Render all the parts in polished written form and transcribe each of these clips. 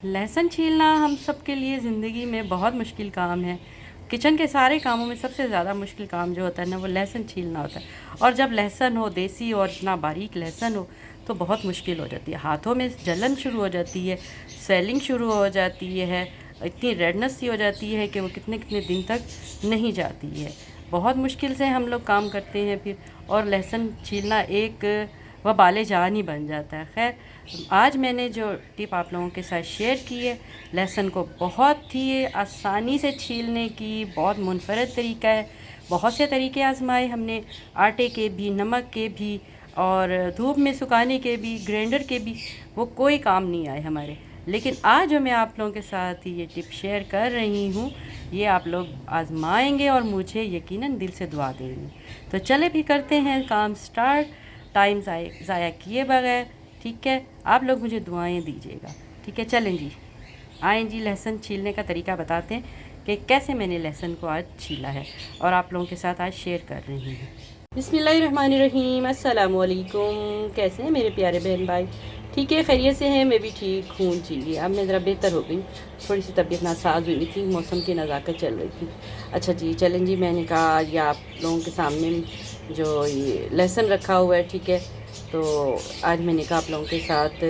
लहसुन छीलना हम सब के लिए ज़िंदगी में बहुत मुश्किल काम है। किचन के सारे कामों में सबसे ज़्यादा मुश्किल काम जो होता है ना, वो लहसुन छीलना होता है। और जब लहसुन हो देसी और इतना बारीक लहसुन हो तो बहुत मुश्किल हो जाती है। हाथों में जलन शुरू हो जाती है, स्वेलिंग शुरू हो जाती है, इतनी रेडनेस सी हो जाती है कि वो कितने कितने दिन तक नहीं जाती है। बहुत मुश्किल से हम लोग काम करते हैं फिर, और लहसुन छीलना एक वबाले जान ही बन जाता है। खैर, आज मैंने जो टिप आप लोगों के साथ शेयर की है, लहसुन को बहुत ही आसानी से छीलने की बहुत मुनफरद तरीका है। बहुत से तरीके आजमाए हमने, आटे के भी, नमक के भी, और धूप में सुखाने के भी, ग्राइंडर के भी, वो कोई काम नहीं आए हमारे। लेकिन आज जो मैं आप लोगों के साथ ये टिप शेयर कर रही हूँ, ये आप लोग आजमाएंगे और मुझे यकीनन दिल से दुआ देंगे। तो चले भी करते हैं काम स्टार्ट, टाइम ज़ाया किए बगैर। ठीक है, आप लोग मुझे दुआएं दीजिएगा। ठीक है, चलें जी, आएँ जी, लहसुन छीलने का तरीका बताते हैं कि कैसे मैंने लहसुन को आज छीला है और आप लोगों के साथ आज शेयर कर रही हूँ। बिस्मिल्लाहिर्रहमानिर्रहीम, अस्सलाम वालेकुम। कैसे हैं मेरे प्यारे बहन भाई? ठीक है, खैरियत से हैं? मैं भी ठीक हूँ जी। अब मैं ज़रा बेहतर हो गई, थोड़ी सी तबीयत नासाज हुई थी, मौसम की नज़ाकत चल रही थी। अच्छा जी, चलें जी, मैंने कहा आज ये आप लोगों के सामने जो ये लहसुन रखा हुआ है, ठीक है, तो आज मैंने कहा आप लोगों के साथ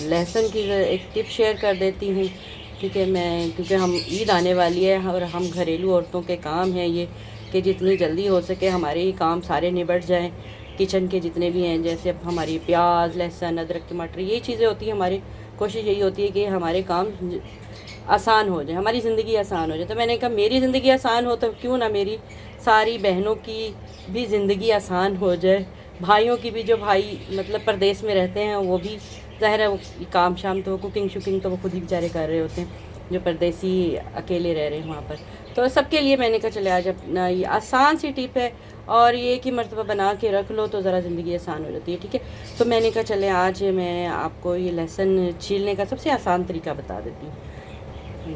लहसुन की एक टिप शेयर कर देती हूँ। ठीक है, मैं क्योंकि हम ईद आने वाली है और हम घरेलू औरतों के काम हैं ये कि जितनी जल्दी हो सके हमारे ही काम सारे निबट जाएं, किचन के जितने भी हैं, जैसे अब हमारी प्याज, लहसुन, अदरक, टमाटर, ये चीज़ें होती हैं। हमारी कोशिश यही होती है कि हमारे काम आसान हो जाए, हमारी ज़िंदगी आसान हो जाए। तो मैंने कहा मेरी ज़िंदगी आसान हो तो क्यों ना मेरी सारी बहनों की भी ज़िंदगी आसान हो जाए, भाइयों की भी, जो भाई मतलब परदेश में रहते हैं, वो भी ज़ाहिर है वो काम शाम तो कुकिंग शुकिंग तो वो खुद ही बेचारे कर रहे होते हैं, जो परदेसी अकेले रह रहे हैं वहाँ पर। तो सबके लिए मैंने कहा चले आज अपना ये आसान सी टिप है और ये एक ही मरतबा बना के रख लो तो ज़रा ज़िंदगी आसान हो जाती है। ठीक है, तो मैंने कहा चले आज मैं आपको ये लहसुन छीलने का सबसे आसान तरीका बता देती हूँ,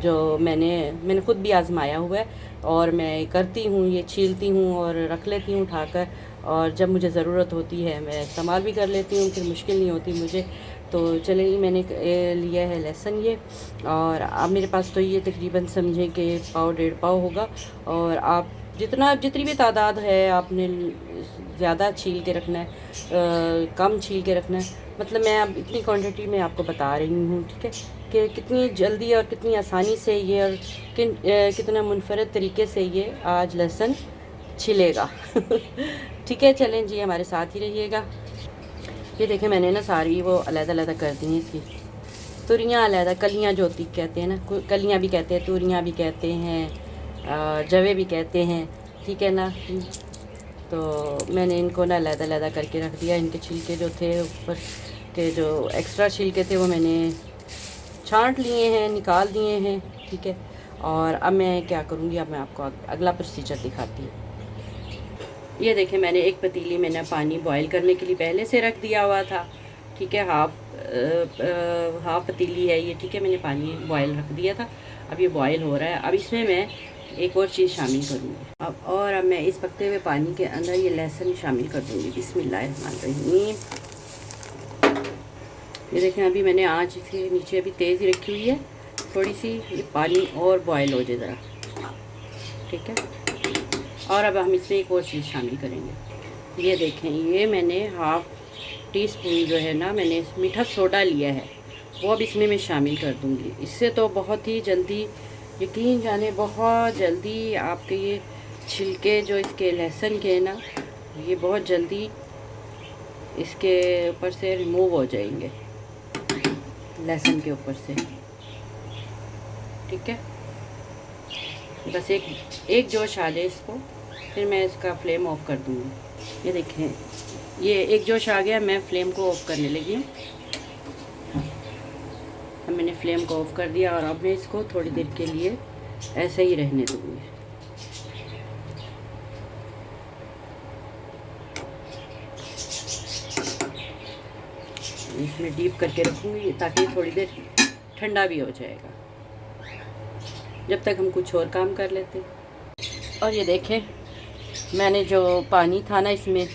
जो मैंने ख़ुद भी आज़माया हुआ है और मैं करती हूँ। ये छीलती हूँ और रख लेती हूँ उठाकर, और जब मुझे ज़रूरत होती है मैं इस्तेमाल भी कर लेती हूँ, फिर मुश्किल नहीं होती मुझे। तो चलिए, मैंने लिया है लहसुन ये, और अब मेरे पास तो ये तकरीबन समझें कि पाव डेढ़ पाव होगा। और आप जितनी भी तादाद है आपने ज़्यादा छील के रखना है, कम छील के रखना है। मतलब मैं अब इतनी क्वांटिटी में आपको बता रही हूँ, ठीक है, कि कितनी जल्दी और कितनी आसानी से ये और कितना मुनफरद तरीके से ये आज लहसुन छिलेगा। ठीक है, चलें जी, हमारे साथ ही रहिएगा। ये देखें, मैंने ना सारी वो अलग-अलग कर दी हैं इसकी तुरियाँ, अलग कलियाँ जो होती कहते हैं ना, कलियाँ भी कहते हैं, तुरियाँ भी कहते हैं, जवे भी कहते हैं, ठीक है ना। तो मैंने इनको ना अलग-अलग करके रख दिया। इनके छिलके जो थे ऊपर के, जो एक्स्ट्रा छिलके थे, वो मैंने छांट लिए हैं, निकाल दिए हैं। ठीक है, और अब मैं क्या करूँगी, अब मैं आपको अगला प्रोसीजर दिखाती हूँ। ये देखें, मैंने एक पतीली में ना पानी बॉईल करने के लिए पहले से रख दिया हुआ था। ठीक है, हाफ पतीली है ये। ठीक है, मैंने पानी बॉईल रख दिया था, अब ये बॉईल हो रहा है। अब इसमें मैं एक और चीज़ शामिल करूँगी अब मैं इस पकते हुए पानी के अंदर ये लहसुन शामिल कर दूँगी। बिस्मिल्लाहिर्रहमानिर्रहीम। ये देखें, अभी मैंने आँच से नीचे अभी तेज़ ही रखी हुई है थोड़ी सी, ये पानी और बॉयल हो जाए ज़रा। ठीक है, और अब हम इसमें एक और चीज़ शामिल करेंगे। ये देखें, ये मैंने हाफ़ टी स्पून जो है ना, मैंने मीठा सोडा लिया है, वो अब इसमें मैं शामिल कर दूँगी। इससे तो बहुत ही जल्दी, यकीन जाने बहुत जल्दी आपके ये छिलके जो इसके लहसुन के ना, ये बहुत जल्दी इसके ऊपर से रिमूव हो जाएंगे, लहसुन के ऊपर से। ठीक है, बस एक जोश आ जाए इसको, फिर मैं इसका फ्लेम ऑफ कर दूँगी। ये देखें, ये एक जोश आ गया, मैं फ्लेम को ऑफ़ करने लगी हूँ। अब मैंने फ्लेम को ऑफ़ कर दिया और अब मैं इसको थोड़ी देर के लिए ऐसे ही रहने दूँगी। इसमें डीप करके रखूँगी ताकि थोड़ी देर ठंडा भी हो जाएगा, जब तक हम कुछ और काम कर लेते। और ये देखें, मैंने जो पानी था ना इसमें,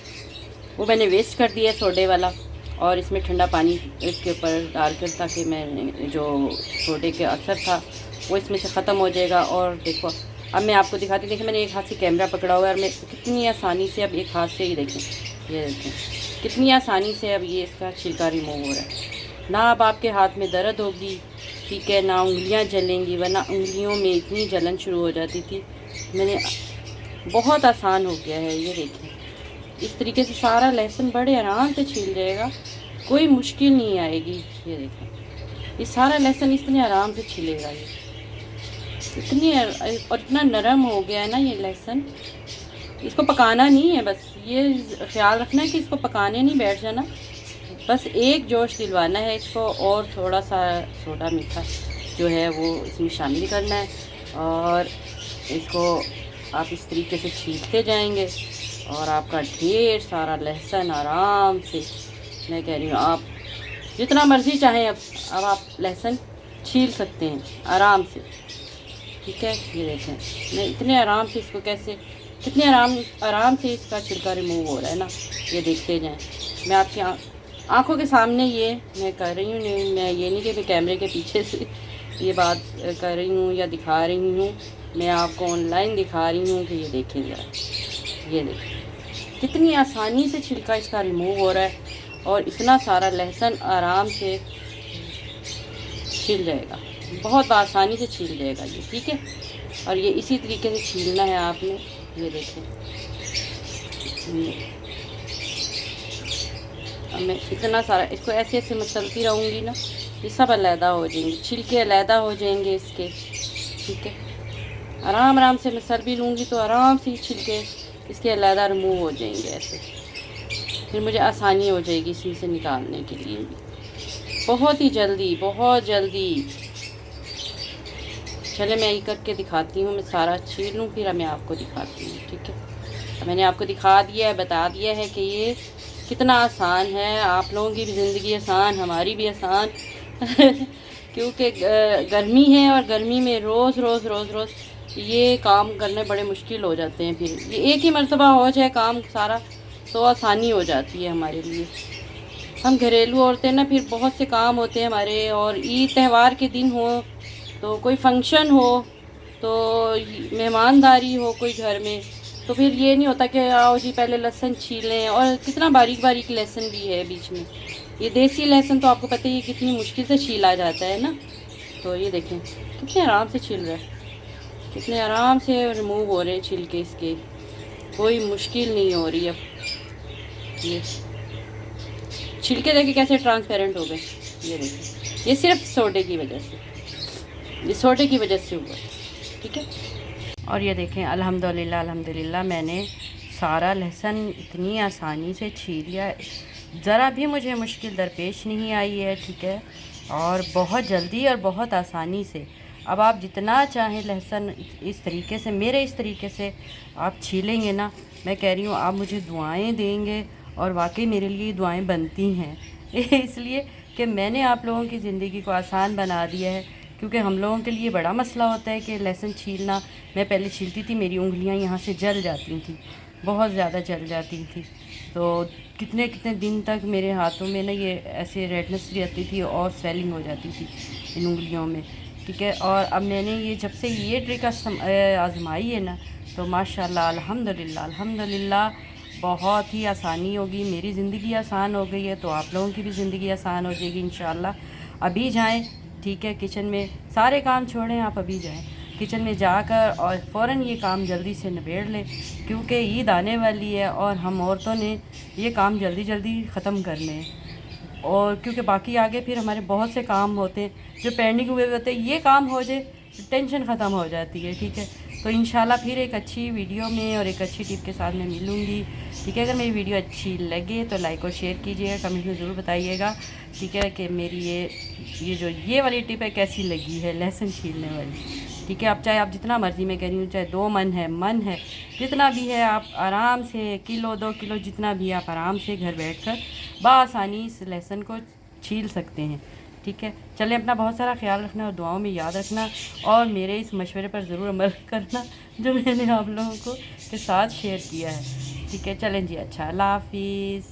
वो मैंने वेस्ट कर दिया सोडे वाला, और इसमें ठंडा पानी इसके ऊपर डालकर, ताकि मैं जो सोडे के असर था वो इसमें से ख़त्म हो जाएगा। और देखो अब मैं आपको दिखाती, देखिए मैंने एक हाथ से कैमरा पकड़ा हुआ है और मैं कितनी आसानी से अब एक हाथ से ही देखें, ये देखें कितनी आसानी से अब ये इसका छिलका रिमूव हो रहा है। ना अब आपके हाथ में दर्द होगी, ठीक है, ना उंगलियां जलेंगी, वरना उंगलियों में इतनी जलन शुरू हो जाती थी। मैंने बहुत आसान हो गया है, ये देखें इस तरीके से सारा लहसुन बड़े आराम से छील जाएगा, कोई मुश्किल नहीं आएगी। ये देखें ये सारा लहसुन इतने आराम से छिलेगा, ये इतनी और इतना नरम हो गया है ना ये लहसुन। इसको पकाना नहीं है, बस ये ख्याल रखना है कि इसको पकाने नहीं बैठ जाना, बस एक जोश दिलवाना है इसको। और थोड़ा सा सोडा मीठा जो है वो इसमें शामिल करना है और इसको आप इस तरीके से छीलते जाएंगे और आपका ढेर सारा लहसुन आराम से, मैं कह रही हूँ आप जितना मर्ज़ी चाहें अब आप लहसुन छील सकते हैं आराम से, ठीक है। ये देखें मैं इतने आराम से इसको कैसे, कितने आराम से इसका छिलका रिमूव हो रहा है ना, ये देखते जाएं। मैं आपकी आँखों के सामने ये मैं कर रही हूँ, मैं ये नहीं कि मैं कैमरे के पीछे से ये बात कर रही हूँ या दिखा रही हूँ, मैं आपको ऑनलाइन दिखा रही हूँ कि ये देखें ज़रा, ये देखें कितनी आसानी से छिलका इसका रिमूव हो रहा है और इतना सारा लहसुन आराम से छिल जाएगा, बहुत आसानी से छिल जाएगा ये, ठीक है। और ये इसी तरीके से छीलना है आपने, ये देखें। अब मैं इतना सारा इसको ऐसे ऐसे मसलती रहूँगी ना, ये सब अलहदा हो जाएंगे, छिलके अलहदा हो जाएंगे इसके, ठीक है। आराम आराम से मसल भी लूँगी तो आराम से छिलके इसके अलहदा रिमूव हो जाएंगे ऐसे, फिर मुझे आसानी हो जाएगी इसमें से निकालने के लिए भी, बहुत ही जल्दी, बहुत जल्दी। चले मैं ये करके दिखाती हूँ, मैं सारा छील लूँ फिर मैं आपको दिखाती हूँ, ठीक है। मैंने आपको दिखा दिया है, बता दिया है कि ये कितना आसान है, आप लोगों की भी ज़िंदगी आसान, हमारी भी आसान क्योंकि गर्मी है और गर्मी में रोज़ रोज़ रोज़ रोज़ ये काम करने बड़े मुश्किल हो जाते हैं। फिर ये एक ही मर्तबा हो जाए काम सारा तो आसानी हो जाती है हमारे लिए। हम घरेलू औरतें ना, फिर बहुत से काम होते हैं हमारे, और ईद त्यौहार के दिन हो तो कोई फंक्शन हो तो मेहमानदारी हो कोई घर में, तो फिर ये नहीं होता कि आओ जी पहले लहसुन छीलें, और कितना बारीक बारीक लहसुन भी है बीच में। ये देसी लहसुन तो आपको पता ही है कितनी मुश्किल से छीला जाता है ना, तो ये देखें कितने आराम से छील रहा है, कितने आराम से रिमूव हो रहे हैं छिलके इसके, कोई मुश्किल नहीं हो रही। अब ये छिलके देखे कैसे ट्रांसपेरेंट हो गए, ये देखें ये सिर्फ सोडे की वजह से, ये सोडे की वजह से हुआ, ठीक है। और ये देखें अल्हम्दुलिल्लाह अल्हम्दुलिल्लाह मैंने सारा लहसुन इतनी आसानी से छील लिया, ज़रा भी मुझे मुश्किल दरपेश नहीं आई है, ठीक है। और बहुत जल्दी और बहुत आसानी से अब आप जितना चाहें लहसुन इस तरीके से, मेरे इस तरीके से आप छीलेंगे ना, मैं कह रही हूँ आप मुझे दुआएं देंगे, और वाकई मेरे लिए दुआएं बनती हैं इसलिए कि मैंने आप लोगों की ज़िंदगी को आसान बना दिया है। क्योंकि हम लोगों के लिए बड़ा मसला होता है कि लहसुन छीलना, मैं पहले छीलती थी मेरी उंगलियां यहाँ से जल जाती थी, बहुत ज़्यादा जल जाती थी, तो कितने कितने दिन तक मेरे हाथों में ना ये ऐसे रेडनेस रहती थी और स्वेलिंग हो जाती थी इन उंगलियों में, ठीक है। और अब मैंने ये जब से ये ट्रिक आजमाई है ना, तो माशाल्लाह अल्हम्दुलिल्लाह अल्हम्दुलिल्लाह बहुत ही आसानी होगी, मेरी ज़िंदगी आसान हो गई है, तो आप लोगों की भी ज़िंदगी आसान हो जाएगी इंशाल्लाह। अभी जाएं, ठीक है, किचन में सारे काम छोड़ें, आप अभी जाएं किचन में जाकर और फ़ौरन ये काम जल्दी से निबेड़ लें, क्योंकि ईद आने वाली है और हम औरतों ने ये काम जल्दी जल्दी ख़त्म करने हैं। और क्योंकि बाकी आगे फिर हमारे बहुत से काम होते हैं जो पेंडिंग हुए होते हैं, ये काम हो जाए तो टेंशन ख़त्म हो जाती है, ठीक है। तो इंशाल्लाह फिर एक अच्छी वीडियो में और एक अच्छी टिप के साथ मैं मिलूँगी, ठीक है। अगर मेरी वीडियो अच्छी लगे तो लाइक और शेयर कीजिएगा, कमेंट में ज़रूर बताइएगा, ठीक है, कि मेरी ये वाली टिप है कैसी लगी है लहसुन छीलने वाली, ठीक है। आप चाहे आप जितना मर्ज़ी, मैं कह रही हूँ चाहे 2 मन है जितना भी है, आप आराम से किलो 2 किलो जितना भी आप आराम से घर बैठकर बआसानी इस लहसुन को छील सकते हैं, ठीक है। चलें, अपना बहुत सारा ख्याल रखना और दुआओं में याद रखना, और मेरे इस मशवरे पर ज़रूर अमल करना जो मैंने आप लोगों को के साथ शेयर किया है, ठीक है। चलें जी, अच्छा, अल्लाह हाफिज़।